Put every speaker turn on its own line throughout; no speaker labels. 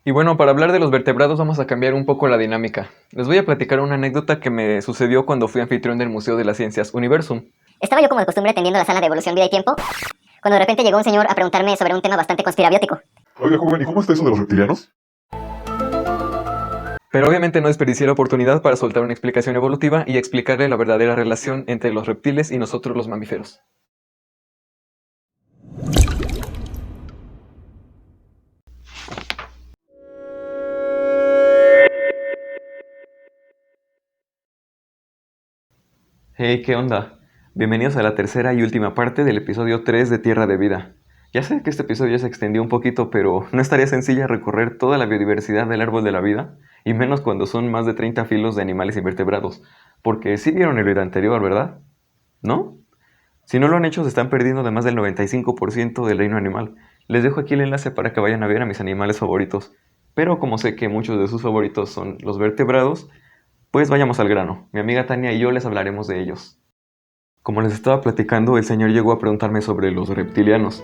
Y bueno, para hablar de los vertebrados vamos a cambiar un poco la dinámica. Les voy a platicar una anécdota que me sucedió cuando fui anfitrión del Museo de las Ciencias Universum.
Estaba yo como de costumbre atendiendo la sala de evolución, vida y tiempo, cuando de repente llegó un señor a preguntarme sobre un tema bastante conspirabiótico.
Oiga, joven, ¿y cómo está eso de los reptilianos?
Pero obviamente no desperdicié la oportunidad para soltar una explicación evolutiva y explicarle la verdadera relación entre los reptiles y nosotros los mamíferos. Hey, ¿qué onda? Bienvenidos a la tercera y última parte del episodio 3 de Tierra de Vida. Ya sé que este episodio ya se extendió un poquito, pero no estaría sencilla recorrer toda la biodiversidad del árbol de la vida, y menos cuando son más de 30 filos de animales invertebrados, porque sí vieron el video anterior, ¿verdad? ¿No? Si no lo han hecho, se están perdiendo de más del 95% del reino animal. Les dejo aquí el enlace para que vayan a ver a mis animales favoritos. Pero como sé que muchos de sus favoritos son los vertebrados, pues vayamos al grano. Mi amiga Tania y yo les hablaremos de ellos. Como les estaba platicando, el señor llegó a preguntarme sobre los reptilianos.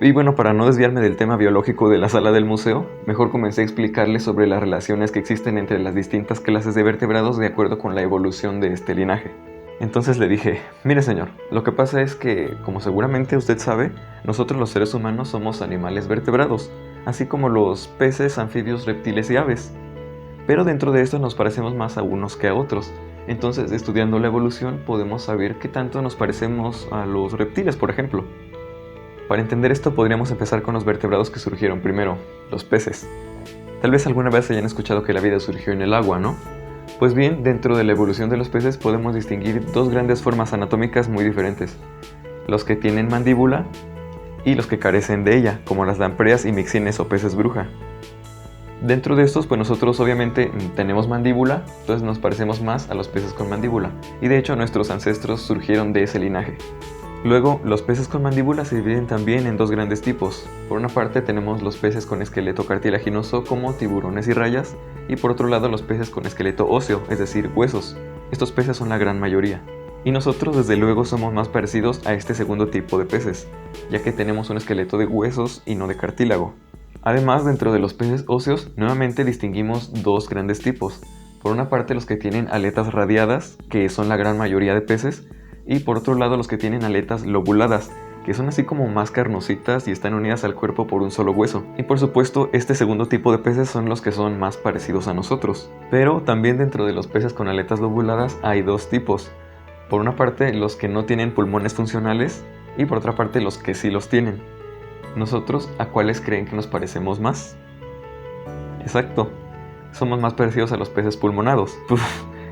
Y bueno, para no desviarme del tema biológico de la sala del museo, mejor comencé a explicarles sobre las relaciones que existen entre las distintas clases de vertebrados de acuerdo con la evolución de este linaje. Entonces le dije, mire señor, lo que pasa es que, como seguramente usted sabe, nosotros los seres humanos somos animales vertebrados, así como los peces, anfibios, reptiles y aves. Pero dentro de esto nos parecemos más a unos que a otros. Entonces, estudiando la evolución, podemos saber qué tanto nos parecemos a los reptiles, por ejemplo. Para entender esto, podríamos empezar con los vertebrados que surgieron primero, los peces. Tal vez alguna vez hayan escuchado que la vida surgió en el agua, ¿no? Pues bien, dentro de la evolución de los peces podemos distinguir dos grandes formas anatómicas muy diferentes. Los que tienen mandíbula y los que carecen de ella, como las lampreas y mixines o peces bruja. Dentro de estos, pues nosotros obviamente tenemos mandíbula, entonces nos parecemos más a los peces con mandíbula, y de hecho nuestros ancestros surgieron de ese linaje. Luego, los peces con mandíbula se dividen también en dos grandes tipos. Por una parte tenemos los peces con esqueleto cartilaginoso como tiburones y rayas, y por otro lado los peces con esqueleto óseo, es decir, huesos. Estos peces son la gran mayoría. Y nosotros desde luego somos más parecidos a este segundo tipo de peces, ya que tenemos un esqueleto de huesos y no de cartílago. Además, dentro de los peces óseos, nuevamente distinguimos dos grandes tipos. Por una parte los que tienen aletas radiadas, que son la gran mayoría de peces, y por otro lado los que tienen aletas lobuladas, que son así como más carnositas y están unidas al cuerpo por un solo hueso. Y por supuesto, este segundo tipo de peces son los que son más parecidos a nosotros. Pero también dentro de los peces con aletas lobuladas hay dos tipos. Por una parte los que no tienen pulmones funcionales y por otra parte los que sí los tienen. ¿Nosotros a cuáles creen que nos parecemos más? Exacto, somos más parecidos a los peces pulmonados.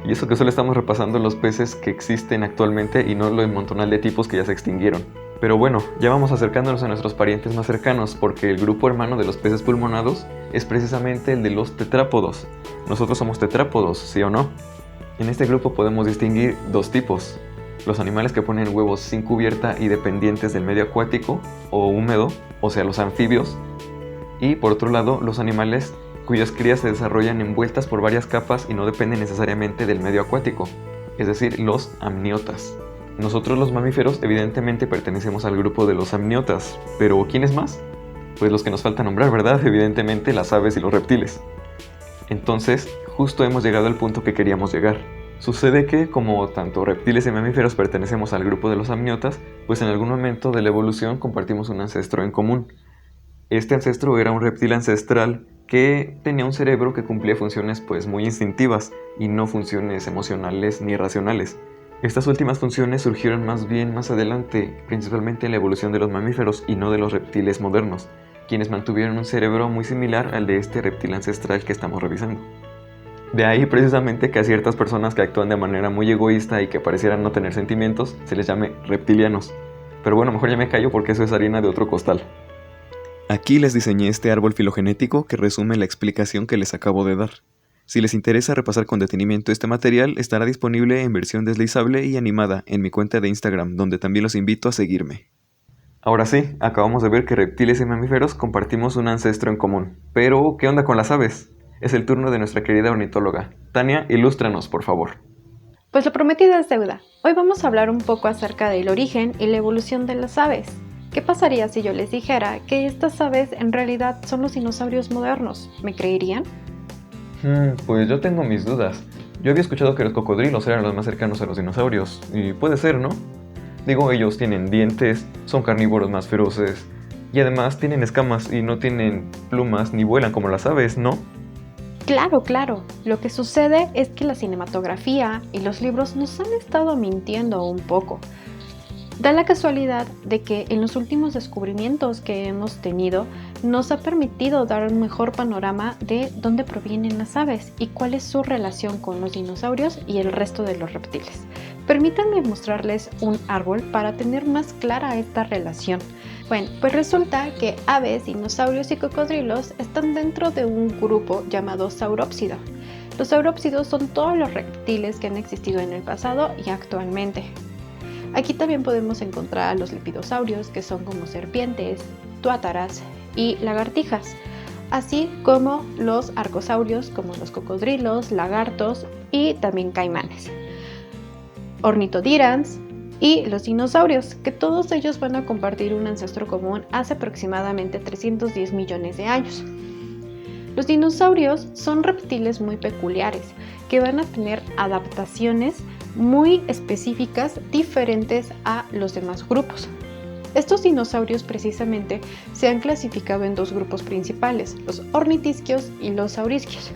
Y eso que solo estamos repasando los peces que existen actualmente y no lo montonal de tipos que ya se extinguieron. Pero bueno, ya vamos acercándonos a nuestros parientes más cercanos porque el grupo hermano de los peces pulmonados es precisamente el de los tetrápodos. Nosotros somos tetrápodos, ¿sí o no? En este grupo podemos distinguir dos tipos. Los animales que ponen huevos sin cubierta y dependientes del medio acuático o húmedo, o sea los anfibios. Y por otro lado, los animales cuyas crías se desarrollan envueltas por varias capas y no dependen necesariamente del medio acuático, es decir, los amniotas. Nosotros los mamíferos evidentemente pertenecemos al grupo de los amniotas, pero ¿quiénes más? Pues los que nos falta nombrar, ¿verdad? Evidentemente las aves y los reptiles. Entonces, justo hemos llegado al punto que queríamos llegar. Sucede que, como tanto reptiles y mamíferos pertenecemos al grupo de los amniotas, pues en algún momento de la evolución compartimos un ancestro en común. Este ancestro era un reptil ancestral que tenía un cerebro que cumplía funciones pues muy instintivas y no funciones emocionales ni racionales. Estas últimas funciones surgieron más bien más adelante, principalmente en la evolución de los mamíferos y no de los reptiles modernos, quienes mantuvieron un cerebro muy similar al de este reptil ancestral que estamos revisando. De ahí precisamente que a ciertas personas que actúan de manera muy egoísta y que parecieran no tener sentimientos, se les llame reptilianos. Pero bueno, mejor ya me callo porque eso es harina de otro costal. Aquí les diseñé este árbol filogenético que resume la explicación que les acabo de dar. Si les interesa repasar con detenimiento este material, estará disponible en versión deslizable y animada en mi cuenta de Instagram, donde también los invito a seguirme. Ahora sí, acabamos de ver que reptiles y mamíferos compartimos un ancestro en común. Pero, ¿qué onda con las aves? Es el turno de nuestra querida ornitóloga. Tania, ilústranos, por favor.
Pues lo prometido es deuda. Hoy vamos a hablar un poco acerca del origen y la evolución de las aves. ¿Qué pasaría si yo les dijera que estas aves en realidad son los dinosaurios modernos? ¿Me creerían?
Pues yo tengo mis dudas. Yo había escuchado que los cocodrilos eran los más cercanos a los dinosaurios, y puede ser, ¿no? Digo, ellos tienen dientes, son carnívoros más feroces, y además tienen escamas y no tienen plumas ni vuelan como las aves, ¿no?
Claro. Lo que sucede es que la cinematografía y los libros nos han estado mintiendo un poco. Da la casualidad de que en los últimos descubrimientos que hemos tenido nos ha permitido dar un mejor panorama de dónde provienen las aves y cuál es su relación con los dinosaurios y el resto de los reptiles. Permítanme mostrarles un árbol para tener más clara esta relación. Bueno, pues resulta que aves, dinosaurios y cocodrilos están dentro de un grupo llamado saurópsido. Los saurópsidos son todos los reptiles que han existido en el pasado y actualmente. Aquí también podemos encontrar a los lepidosaurios, que son como serpientes, tuátaras y lagartijas, así como los arcosaurios, como los cocodrilos, lagartos y también caimanes, ornitodírans y los dinosaurios, que todos ellos van a compartir un ancestro común hace aproximadamente 310 millones de años. Los dinosaurios son reptiles muy peculiares, que van a tener adaptaciones muy específicas diferentes a los demás grupos. Estos dinosaurios precisamente se han clasificado en dos grupos principales, los ornitisquios y los saurisquios.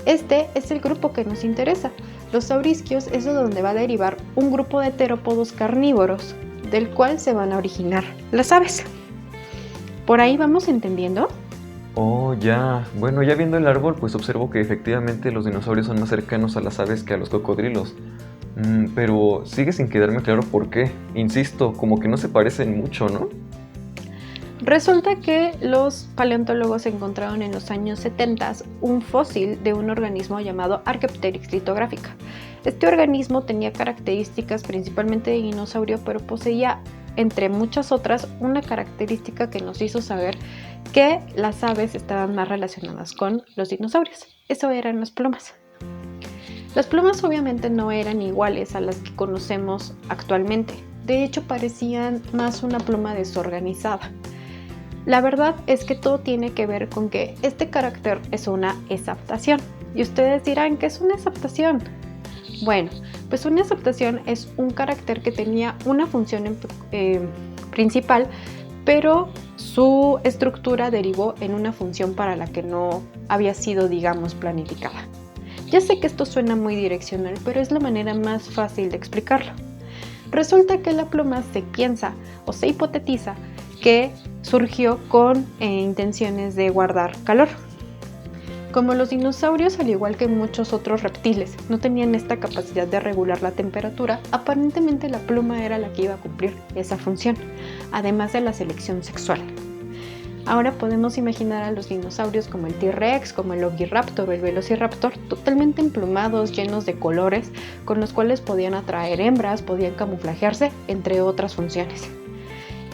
Este es el grupo que nos interesa. Los saurisquios es de donde va a derivar un grupo de terópodos carnívoros, del cual se van a originar las aves. ¿Por ahí vamos entendiendo?
Oh, ya. Bueno, ya viendo el árbol, pues observo que efectivamente los dinosaurios son más cercanos a las aves que a los cocodrilos. Pero sigue sin quedarme claro por qué. Insisto, como que no se parecen mucho, ¿no?
Resulta que los paleontólogos encontraron en los años 70 un fósil de un organismo llamado Archaeopteryx lithographia. Este organismo tenía características principalmente de dinosaurio, pero poseía, entre muchas otras, una característica que nos hizo saber que las aves estaban más relacionadas con los dinosaurios. Eso eran las plumas. Las plumas obviamente no eran iguales a las que conocemos actualmente. De hecho, parecían más una pluma desorganizada. La verdad es que todo tiene que ver con que este carácter es una exaptación. Y ustedes dirán, ¿qué es una exaptación? Bueno, pues una exaptación es un carácter que tenía una función principal, pero su estructura derivó en una función para la que no había sido, digamos, planificada. Ya sé que esto suena muy direccional, pero es la manera más fácil de explicarlo. Resulta que la pluma se piensa o se hipotetiza que surgió con intenciones de guardar calor. Como los dinosaurios, al igual que muchos otros reptiles, no tenían esta capacidad de regular la temperatura, aparentemente la pluma era la que iba a cumplir esa función, además de la selección sexual. Ahora podemos imaginar a los dinosaurios como el T-Rex, como el Ongiraptor o el Velociraptor, totalmente emplumados, llenos de colores, con los cuales podían atraer hembras, podían camuflajearse, entre otras funciones.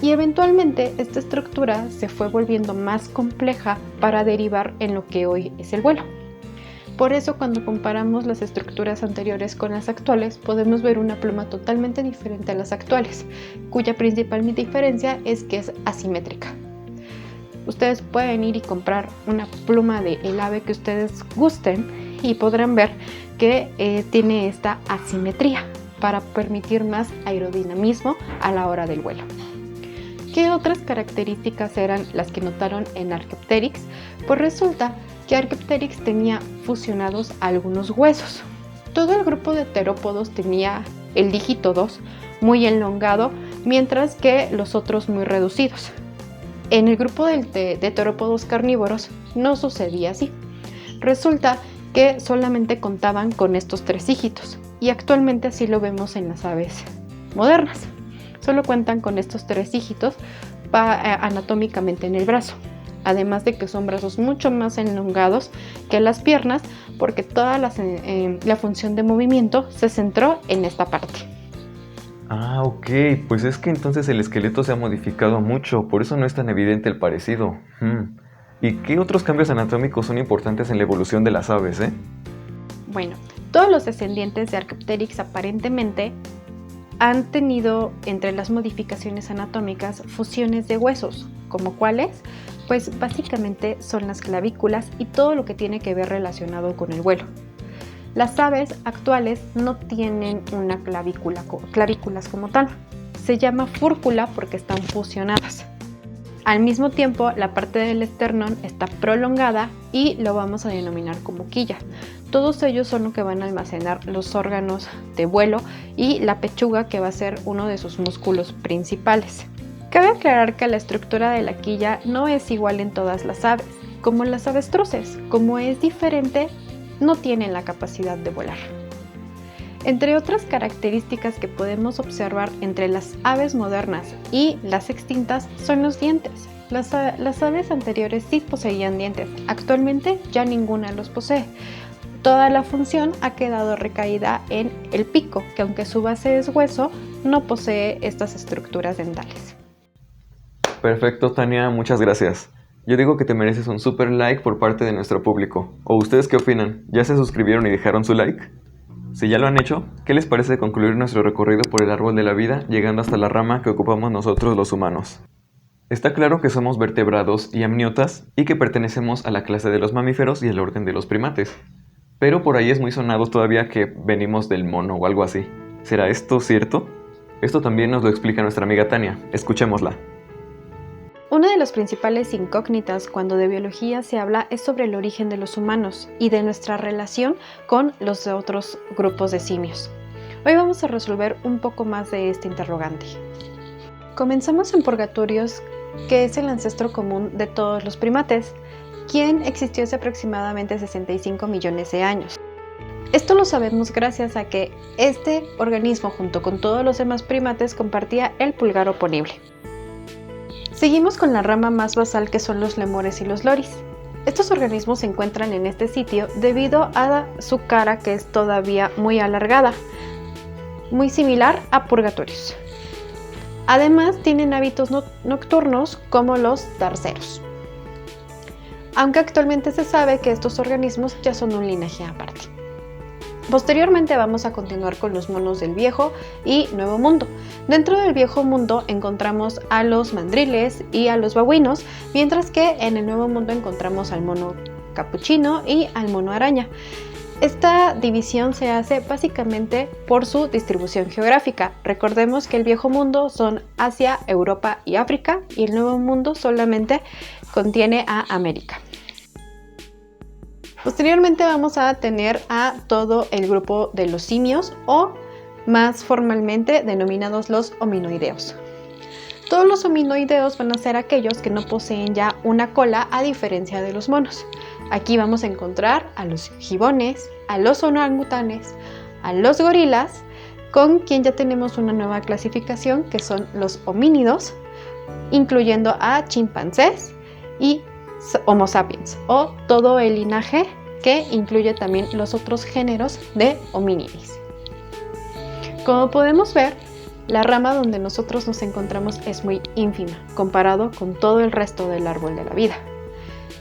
Y eventualmente esta estructura se fue volviendo más compleja para derivar en lo que hoy es el vuelo. Por eso, cuando comparamos las estructuras anteriores con las actuales, podemos ver una pluma totalmente diferente a las actuales, cuya principal diferencia es que es asimétrica. Ustedes pueden ir y comprar una pluma del ave que ustedes gusten y podrán ver que tiene esta asimetría para permitir más aerodinamismo a la hora del vuelo. ¿Qué otras características eran las que notaron en Archaeopteryx? Pues resulta que Archaeopteryx tenía fusionados algunos huesos. Todo el grupo de terópodos tenía el dígito 2 muy elongado, mientras que los otros muy reducidos. En el grupo de terópodos carnívoros no sucedía así. Resulta que solamente contaban con estos 3 dígitos y actualmente así lo vemos en las aves modernas. Solo cuentan con estos 3 dígitos anatómicamente en el brazo, además de que son brazos mucho más elongados que las piernas, porque toda la función de movimiento se centró en esta parte.
Ah, ok, pues es que entonces el esqueleto se ha modificado mucho, por eso no es tan evidente el parecido. ¿Y qué otros cambios anatómicos son importantes en la evolución de las aves,
Bueno, todos los descendientes de Archaeopteryx aparentemente han tenido entre las modificaciones anatómicas fusiones de huesos, como cuáles, pues básicamente son las clavículas y todo lo que tiene que ver relacionado con el vuelo. Las aves actuales no tienen una clavículas como tal, se llama fúrcula porque están fusionadas. Al mismo tiempo, la parte del esternón está prolongada y lo vamos a denominar como quilla. Todos ellos son lo que van a almacenar los órganos de vuelo y la pechuga, que va a ser uno de sus músculos principales. Cabe aclarar que la estructura de la quilla no es igual en todas las aves, como las avestruces. Como es diferente, no tienen la capacidad de volar. Entre otras características que podemos observar entre las aves modernas y las extintas son los dientes. Las aves anteriores sí poseían dientes, actualmente ya ninguna los posee. Toda la función ha quedado recaída en el pico, que aunque su base es hueso, no posee estas estructuras dentales.
Perfecto, Tania, muchas gracias. Yo digo que te mereces un super like por parte de nuestro público. ¿O ustedes qué opinan? ¿Ya se suscribieron y dejaron su like? Si ya lo han hecho, ¿qué les parece concluir nuestro recorrido por el árbol de la vida llegando hasta la rama que ocupamos nosotros los humanos? Está claro que somos vertebrados y amniotas y que pertenecemos a la clase de los mamíferos y el orden de los primates. Pero por ahí es muy sonado todavía que venimos del mono o algo así. ¿Será esto cierto? Esto también nos lo explica nuestra amiga Tania. Escuchémosla.
Una de las principales incógnitas cuando de biología se habla es sobre el origen de los humanos y de nuestra relación con los otros grupos de simios. Hoy vamos a resolver un poco más de este interrogante. Comenzamos en Purgatorios, que es el ancestro común de todos los primates, quien existió hace aproximadamente 65 millones de años. Esto lo sabemos gracias a que este organismo, junto con todos los demás primates, compartía el pulgar oponible. Seguimos con la rama más basal, que son los lemures y los loris. Estos organismos se encuentran en este sitio debido a su cara, que es todavía muy alargada, muy similar a Purgatorios. Además, tienen hábitos nocturnos como los tarseros, aunque actualmente se sabe que estos organismos ya son un linaje aparte. Posteriormente vamos a continuar con los monos del Viejo y Nuevo Mundo. Dentro del Viejo Mundo encontramos a los mandriles y a los babuinos, mientras que en el Nuevo Mundo encontramos al mono capuchino y al mono araña. Esta división se hace básicamente por su distribución geográfica. Recordemos que el Viejo Mundo son Asia, Europa y África, y el Nuevo Mundo solamente contiene a América. Posteriormente vamos a tener a todo el grupo de los simios, o más formalmente denominados los hominoideos. Todos los hominoideos van a ser aquellos que no poseen ya una cola, a diferencia de los monos. Aquí vamos a encontrar a los gibones, a los orangutanes, a los gorilas, con quien ya tenemos una nueva clasificación, que son los homínidos, incluyendo a chimpancés y Homo sapiens, o todo el linaje que incluye también los otros géneros de homínidos. Como podemos ver, la rama donde nosotros nos encontramos es muy ínfima comparado con todo el resto del árbol de la vida.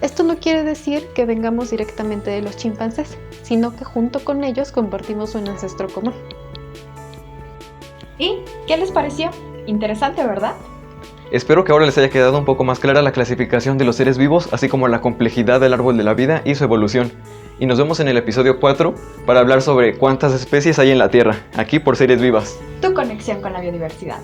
Esto no quiere decir que vengamos directamente de los chimpancés, sino que junto con ellos compartimos un ancestro común.
¿Y qué les pareció? Interesante, ¿verdad?
Espero que ahora les haya quedado un poco más clara la clasificación de los seres vivos, así como la complejidad del árbol de la vida y su evolución. Y nos vemos en el episodio 4 para hablar sobre cuántas especies hay en la Tierra, aquí por Series Vivas.
Tu conexión con la biodiversidad.